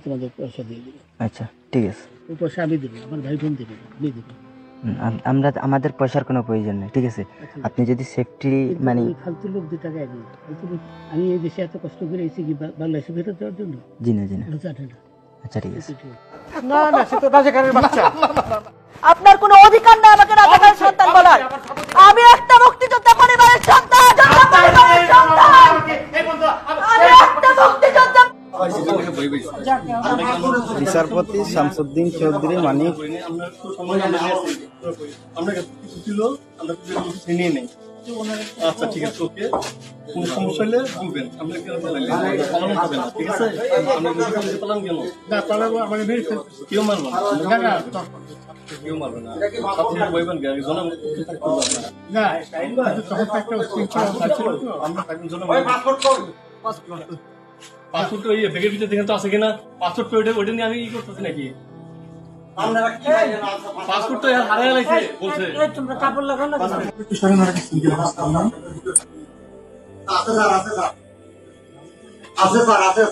তোমাদের পয়সা দিয়ে দিবে। আচ্ছা ঠিক আছে, ওই পয়সা আমি দেবো, আমার ভাই বোন দেবে, আমি দেবো। আমরা আমাদের পয়সার কোনো প্রয়োজন নেই, ঠিক আছে? আপনি যদি সেফটি মানে ফালতু লোক 2 টাকা আগে আমি এই দেশে এত কষ্ট করে এসেছি কি বাংলাদেশে ফেরত দেওয়ার জন্য? জি না জি না। জানে না। আচ্ছা ঠিক আছে। না না, সে তো রাজাকারের বাচ্চা। আপনার কোনো অধিকার নেই আমাকে রাজাকারের সন্তান বলার। আমি একটা মুক্তিযোদ্ধা পরিবারের সন্তান, যোদ্ধা পরিবারের সন্তান। আমি একটা মুক্তিযোদ্ধা। বিচারপতি শামসুদ্দিন চৌধুরী মানিক আচ্ছা ঠিক আছে, ওকে। কোনো সমস্যা হলে বলবেন, আমরা কেন পালাইলে পালানো হবে না, ঠিক আছে? আপনি পালান কেন? না পালাবো, আমাকে মেরে ফেলবে। কেউ মারবে না, না না কেউ মারবে না। আপনি বলবেন কি আগে জনাব না, তখন তো একটা উচ্ছৃঙ্খলা হচ্ছিল তো। আমরা থাকবেন জনাব পাসপোর্ট ওই ব্যাগের ভিতরে দেখেন তো আছে কিনা? পাসপোর্ট ওইটা নিয়ে আমি ই করতেছি নাকি? পাসপোর্ট তো হারাই লাগছে বলছে। তোমরা কাপড় লাগাও না। আছে স্যার, আছে স্যার, আছে স্যার, আছে।